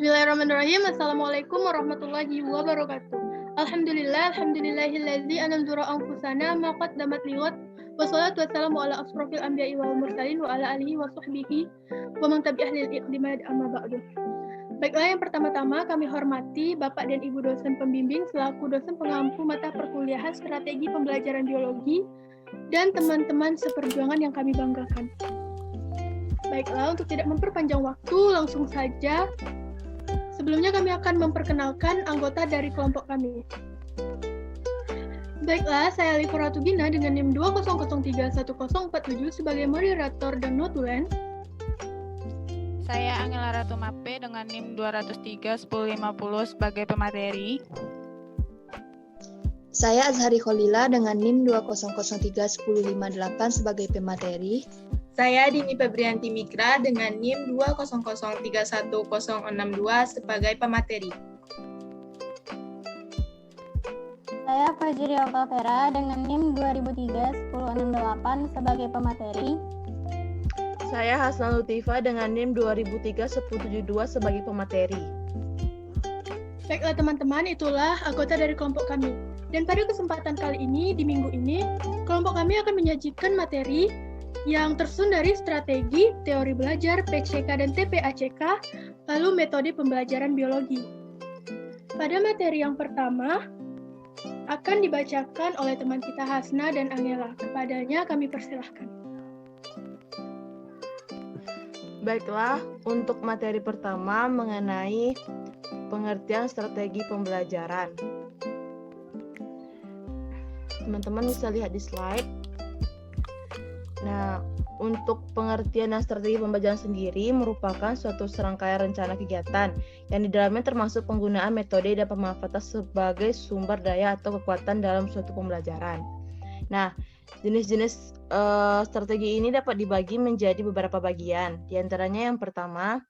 Bismillahirrahmanirrahim. Assalamualaikum warahmatullahi wabarakatuh. Alhamdulillahilladzi anzala anfusana ma qaddamat liwat wassalatu wassalamu ala asrofil anbiya'i wal mursalin wa ala alihi wa sahbihi wa man tabi'ah lil iqtimad amma ba'du. Baiklah, yang pertama-tama kami hormati Bapak dan Ibu dosen pembimbing selaku dosen pengampu mata perkuliahan strategi pembelajaran biologi dan teman-teman seperjuangan yang kami banggakan. Baiklah, untuk tidak memperpanjang waktu, langsung saja. Sebelumnya kami akan memperkenalkan anggota dari kelompok kami. Baiklah, saya Alifa Ratugina dengan NIM 200311047 sebagai moderator dan notulen. Saya Angela Ratu Mape dengan NIM 2031050 sebagai pemateri. Saya Azhari Kholila dengan NIM 200311058 sebagai pemateri. Saya Dini Febrianti Mikra dengan NIM 200311062 sebagai pemateri. Saya Fajri Alkavera dengan NIM 2003-1068 sebagai pemateri. Saya Hasna Lutifa dengan NIM 2003-1072 sebagai pemateri. Baiklah teman-teman, itulah anggota dari kelompok kami. Dan pada kesempatan kali ini, di minggu ini, kelompok kami akan menyajikan materi yang tersusun dari strategi, teori belajar, PCK dan TPACK, lalu metode pembelajaran biologi. Pada materi yang pertama, akan dibacakan oleh teman kita Hasna dan Angela. Kepadanya kami persilahkan. Baiklah, untuk materi pertama mengenai pengertian strategi pembelajaran. Teman-teman bisa lihat di slide. Nah, untuk pengertian dan strategi pembelajaran sendiri merupakan suatu serangkaian rencana kegiatan yang di dalamnya termasuk penggunaan metode dan pemanfaatan sebagai sumber daya atau kekuatan dalam suatu pembelajaran. Nah, jenis-jenis strategi ini dapat dibagi menjadi beberapa bagian. Di antaranya yang pertama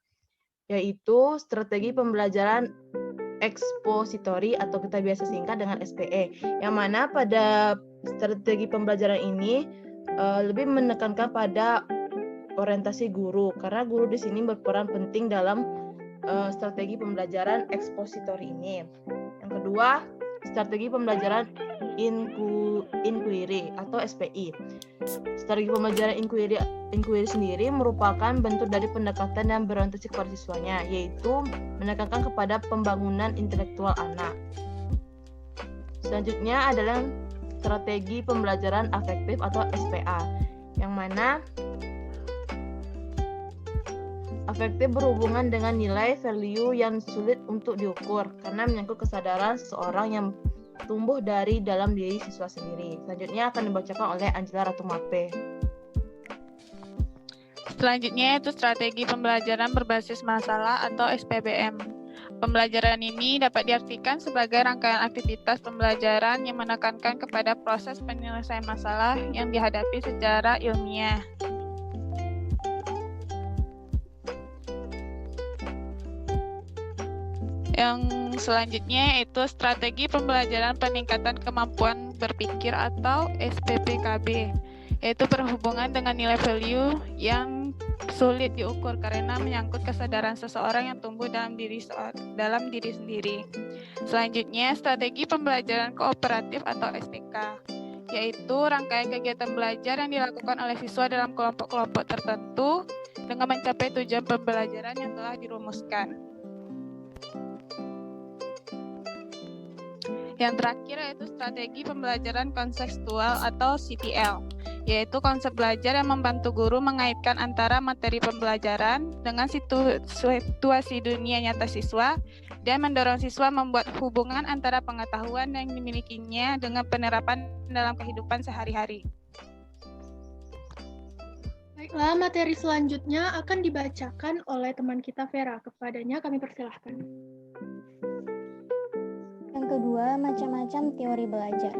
yaitu strategi pembelajaran ekspositori atau kita biasa singkat dengan SPE, yang mana pada strategi pembelajaran ini lebih menekankan pada orientasi guru, karena guru di sini berperan penting dalam strategi pembelajaran ekspositori ini. Yang kedua, strategi pembelajaran inquiry atau SPI. Strategi pembelajaran inquiry sendiri merupakan bentuk dari pendekatan yang berorientasi kepada siswanya, yaitu menekankan kepada pembangunan intelektual anak. Selanjutnya adalah strategi pembelajaran afektif atau SPA, yang mana afektif berhubungan dengan nilai value yang sulit untuk diukur karena menyangkut kesadaran seseorang yang tumbuh dari dalam diri siswa sendiri. Selanjutnya akan dibacakan oleh Angela Ratu Mape. Selanjutnya itu strategi pembelajaran berbasis masalah atau SPBM. Pembelajaran ini dapat diartikan sebagai rangkaian aktivitas pembelajaran yang menekankan kepada proses penyelesaian masalah yang dihadapi secara ilmiah. Yang selanjutnya yaitu strategi pembelajaran peningkatan kemampuan berpikir atau SPPKB, yaitu berhubungan dengan nilai value yang sulit diukur karena menyangkut kesadaran seseorang yang tumbuh dalam diri sendiri. Selanjutnya, strategi pembelajaran kooperatif atau SPK, yaitu rangkaian kegiatan belajar yang dilakukan oleh siswa dalam kelompok-kelompok tertentu dengan mencapai tujuan pembelajaran yang telah dirumuskan. Yang terakhir yaitu strategi pembelajaran kontekstual atau CPL, yaitu konsep belajar yang membantu guru mengaitkan antara materi pembelajaran dengan situasi dunia nyata siswa dan mendorong siswa membuat hubungan antara pengetahuan yang dimilikinya dengan penerapan dalam kehidupan sehari-hari. Baiklah, materi selanjutnya akan dibacakan oleh teman kita Vera. Kepadanya kami persilahkan. Yang kedua, macam-macam teori belajar.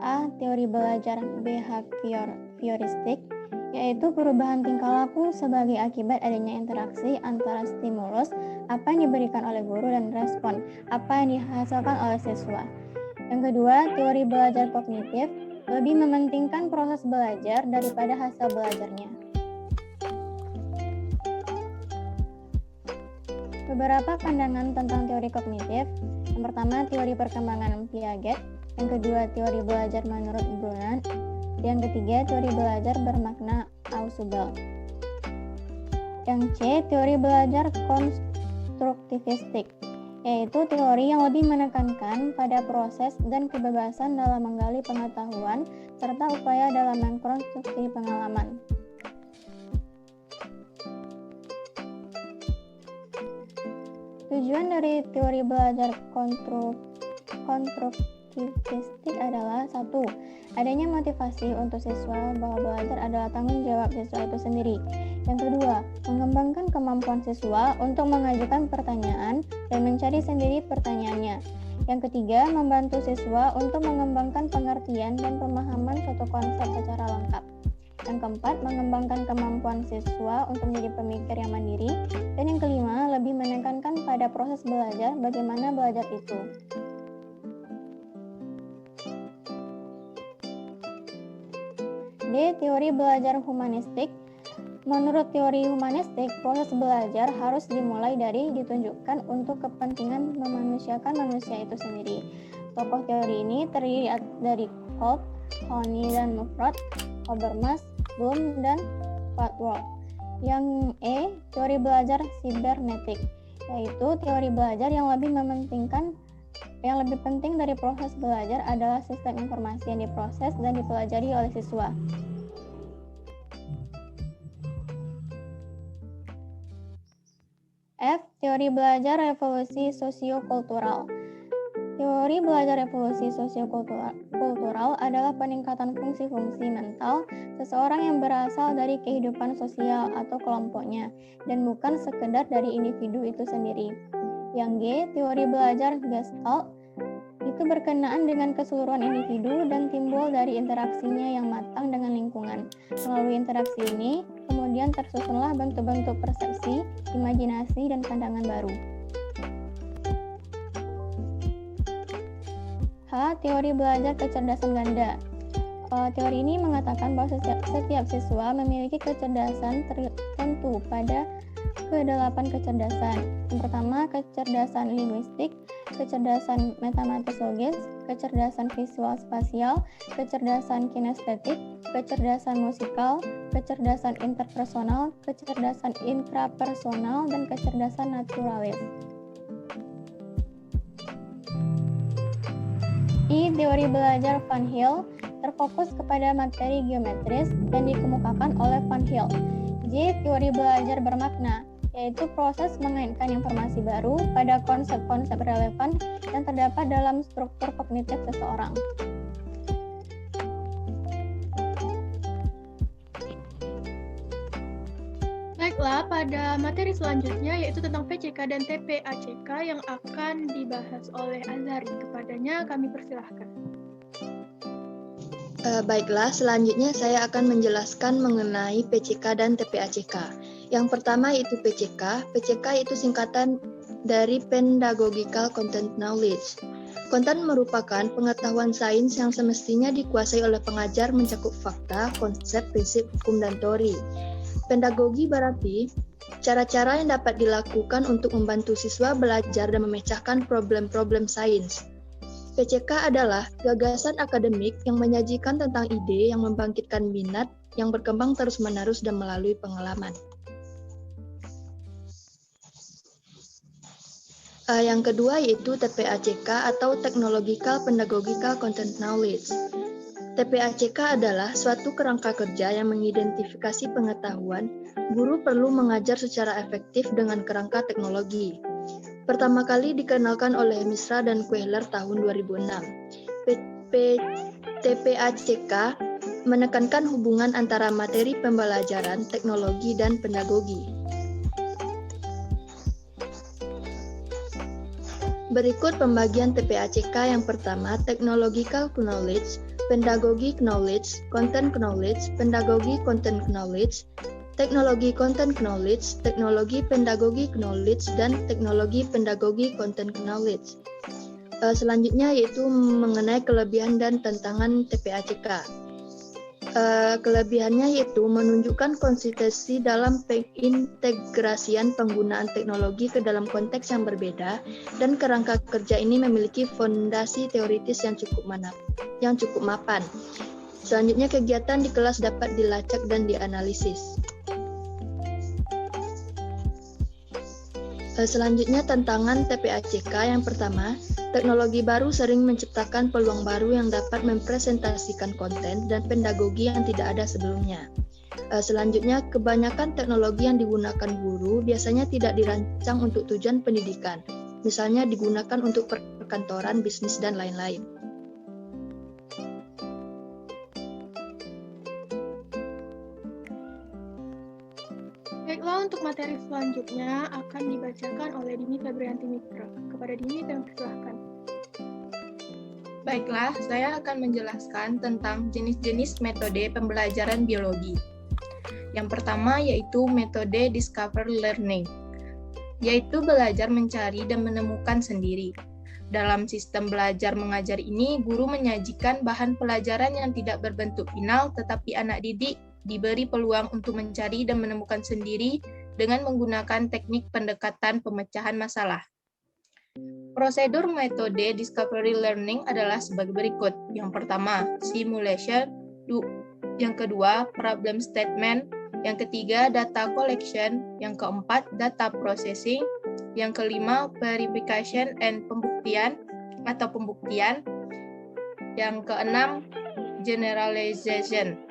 A. Teori belajar behavioristik, yaitu perubahan tingkah laku sebagai akibat adanya interaksi antara stimulus, apa yang diberikan oleh guru, dan respon, apa yang dihasilkan oleh siswa. Yang kedua, teori belajar kognitif, lebih mementingkan proses belajar daripada hasil belajarnya. Beberapa pandangan tentang teori kognitif. Yang pertama, teori perkembangan Piaget. Yang kedua, teori belajar menurut Brunan. Yang ketiga, teori belajar bermakna Ausubel. Yang C, teori belajar konstruktivistik, yaitu teori yang lebih menekankan pada proses dan kebebasan dalam menggali pengetahuan serta upaya dalam mengkonstruksi pengalaman. Tujuan dari teori belajar konstruktivistik adalah 1. Adanya motivasi untuk siswa bahwa belajar adalah tanggung jawab siswa itu sendiri. Yang kedua, mengembangkan kemampuan siswa untuk mengajukan pertanyaan dan mencari sendiri pertanyaannya. Yang ketiga, membantu siswa untuk mengembangkan pengertian dan pemahaman suatu konsep secara lengkap. Yang keempat, mengembangkan kemampuan siswa untuk menjadi pemikir yang mandiri. Dan yang kelima, lebih menekankan pada proses belajar, bagaimana belajar itu. D. Teori belajar humanistik. Menurut teori humanistik, proses belajar harus dimulai dari ditunjukkan untuk kepentingan memanusiakan manusia itu sendiri. Tokoh teori ini terdiri dari Kolb, Honey dan Mufrod, Habermas, Bloom, dan Padworth. Yang E, teori belajar sibernetik, yaitu teori belajar yang lebih penting dari proses belajar adalah sistem informasi yang diproses dan dipelajari oleh siswa. F. Teori belajar revolusi sosiokultural. Teori belajar revolusi sosiokultural adalah peningkatan fungsi-fungsi mental seseorang yang berasal dari kehidupan sosial atau kelompoknya, dan bukan sekedar dari individu itu sendiri. Yang G. Teori belajar Gestalt itu berkenaan dengan keseluruhan individu dan timbul dari interaksinya yang matang dengan lingkungan. Melalui interaksi ini, kemudian tersusunlah bentuk-bentuk persepsi, imajinasi, dan pandangan baru. H. Teori belajar kecerdasan ganda. Teori ini mengatakan bahwa setiap siswa memiliki kecerdasan tertentu pada ke-8 kecerdasan. Yang pertama, kecerdasan linguistik, kecerdasan matematis logis, kecerdasan visual spasial, kecerdasan kinestetik, kecerdasan musikal, kecerdasan interpersonal, kecerdasan intrapersonal, dan kecerdasan naturalis. I. Teori belajar Van Hill terfokus kepada materi geometris dan dikemukakan oleh Van Hill. J. Teori belajar bermakna, yaitu proses mengaitkan informasi baru pada konsep-konsep relevan yang terdapat dalam struktur kognitif seseorang. Baiklah, pada materi selanjutnya yaitu tentang PCK dan TPACK yang akan dibahas oleh Azhari. Kepadanya kami persilahkan. Baiklah, selanjutnya saya akan menjelaskan mengenai PCK dan TPACK. Yang pertama yaitu PCK. PCK itu singkatan dari Pedagogical Content Knowledge. Konten merupakan pengetahuan sains yang semestinya dikuasai oleh pengajar mencakup fakta, konsep, prinsip, hukum, dan teori. Pedagogi berarti cara-cara yang dapat dilakukan untuk membantu siswa belajar dan memecahkan problem-problem sains. PCK adalah gagasan akademik yang menyajikan tentang ide yang membangkitkan minat yang berkembang terus-menerus dan melalui pengalaman. Yang kedua yaitu TPACK atau Technological Pedagogical Content Knowledge. TPACK adalah suatu kerangka kerja yang mengidentifikasi pengetahuan guru perlu mengajar secara efektif dengan kerangka teknologi. Pertama kali dikenalkan oleh Misra dan Kuehler tahun 2006. TPACK menekankan hubungan antara materi pembelajaran, teknologi, dan pedagogi. Berikut pembagian TPACK yang pertama, Technological Knowledge, Pedagogic Knowledge, Content Knowledge, Pedagogy Content Knowledge, Teknologi Content Knowledge, Teknologi Pedagogic Knowledge, dan Teknologi Pedagogy Content Knowledge. Selanjutnya yaitu mengenai kelebihan dan tantangan TPACK. Kelebihannya yaitu menunjukkan konsistensi dalam pengintegrasian penggunaan teknologi ke dalam konteks yang berbeda, dan kerangka kerja ini memiliki fondasi teoritis yang cukup mapan. Selanjutnya, kegiatan di kelas dapat dilacak dan dianalisis. Selanjutnya, tantangan TPACK yang pertama, teknologi baru sering menciptakan peluang baru yang dapat mempresentasikan konten dan pedagogi yang tidak ada sebelumnya. Selanjutnya, kebanyakan teknologi yang digunakan guru biasanya tidak dirancang untuk tujuan pendidikan, misalnya digunakan untuk perkantoran, bisnis, dan lain-lain. Baiklah, untuk materi selanjutnya akan dibacakan oleh Dini Febrianti Mikra. Kepada Dini, kami persilahkan. Baiklah, saya akan menjelaskan tentang jenis-jenis metode pembelajaran biologi. Yang pertama yaitu metode discovery learning, yaitu belajar mencari dan menemukan sendiri. Dalam sistem belajar mengajar ini, guru menyajikan bahan pelajaran yang tidak berbentuk final, tetapi anak didik diberi peluang untuk mencari dan menemukan sendiri dengan menggunakan teknik pendekatan pemecahan masalah. Prosedur metode discovery learning adalah sebagai berikut. Yang pertama, simulation. Yang kedua, problem statement. Yang ketiga, data collection. Yang keempat, data processing. Yang kelima, verification and pembuktian. Yang keenam, generalization.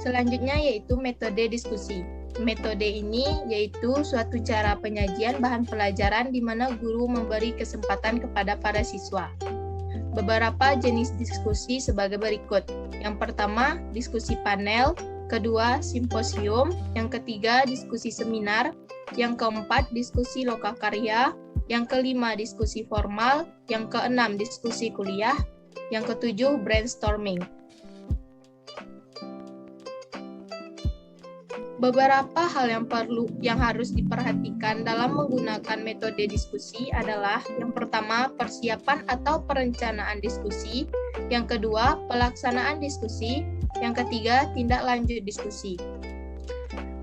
Selanjutnya yaitu metode diskusi. Metode ini yaitu suatu cara penyajian bahan pelajaran di mana guru memberi kesempatan kepada para siswa. Beberapa jenis diskusi sebagai berikut. Yang pertama, diskusi panel. Kedua, simposium. Yang ketiga, diskusi seminar. Yang keempat, diskusi lokakarya. Yang kelima, diskusi formal. Yang keenam, diskusi kuliah. Yang ketujuh, brainstorming. Beberapa hal yang harus diperhatikan dalam menggunakan metode diskusi adalah yang pertama, persiapan atau perencanaan diskusi, yang kedua, pelaksanaan diskusi, yang ketiga, tindak lanjut diskusi.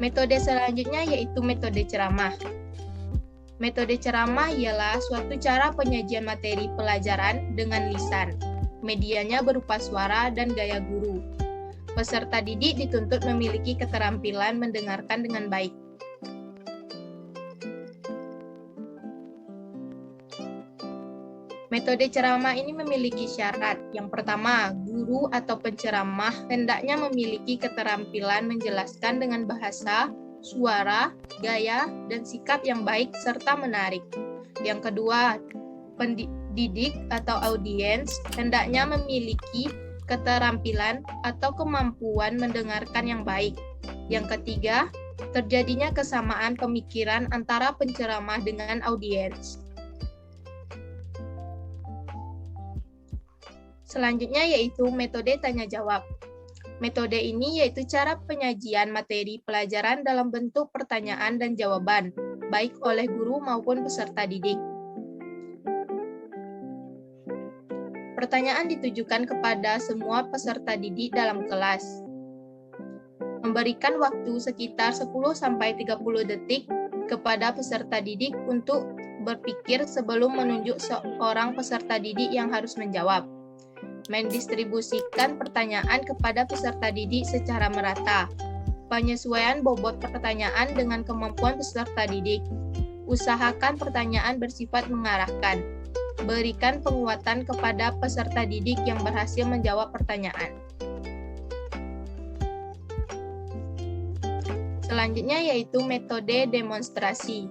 Metode selanjutnya yaitu metode ceramah. Metode ceramah ialah suatu cara penyajian materi pelajaran dengan lisan. Medianya berupa suara dan gaya guru. Peserta didik dituntut memiliki keterampilan mendengarkan dengan baik. Metode ceramah ini memiliki syarat. Yang pertama, guru atau penceramah hendaknya memiliki keterampilan menjelaskan dengan bahasa, suara, gaya, dan sikap yang baik serta menarik. Yang kedua, pendidik atau audiens hendaknya memiliki keterampilan atau kemampuan mendengarkan yang baik. Yang ketiga, terjadinya kesamaan pemikiran antara penceramah dengan audiens. Selanjutnya yaitu metode tanya jawab. Metode ini yaitu cara penyajian materi pelajaran dalam bentuk pertanyaan dan jawaban, baik oleh guru maupun peserta didik. Pertanyaan ditujukan kepada semua peserta didik dalam kelas. Memberikan waktu sekitar 10-30 detik kepada peserta didik untuk berpikir sebelum menunjuk seorang peserta didik yang harus menjawab. Mendistribusikan pertanyaan kepada peserta didik secara merata. Penyesuaian bobot pertanyaan dengan kemampuan peserta didik. Usahakan pertanyaan bersifat mengarahkan. Berikan penguatan kepada peserta didik yang berhasil menjawab pertanyaan. Selanjutnya yaitu metode demonstrasi.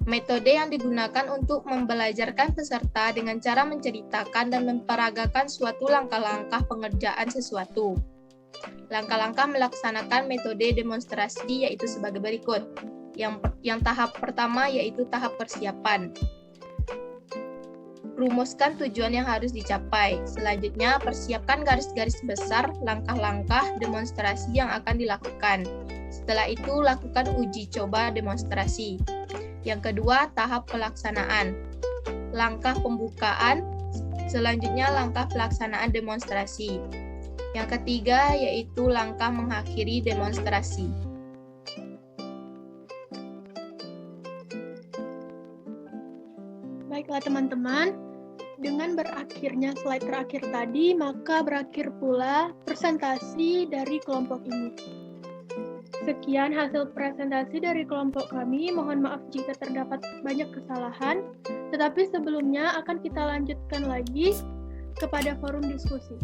Metode yang digunakan untuk membelajarkan peserta dengan cara menceritakan dan memperagakan suatu langkah-langkah pengerjaan sesuatu. Langkah-langkah melaksanakan metode demonstrasi yaitu sebagai berikut. Yang tahap pertama yaitu tahap persiapan. Rumuskan tujuan yang harus dicapai. Selanjutnya, persiapkan garis-garis besar langkah-langkah demonstrasi yang akan dilakukan. Setelah itu, lakukan uji coba demonstrasi. Yang kedua, tahap pelaksanaan. Langkah pembukaan, Selanjutnya, langkah pelaksanaan demonstrasi. Yang ketiga, yaitu langkah mengakhiri demonstrasi. Baiklah teman-teman, dengan berakhirnya slide terakhir tadi, maka berakhir pula presentasi dari kelompok ini. Sekian hasil presentasi dari kelompok kami. Mohon maaf jika terdapat banyak kesalahan, tetapi sebelumnya akan kita lanjutkan lagi kepada forum diskusi.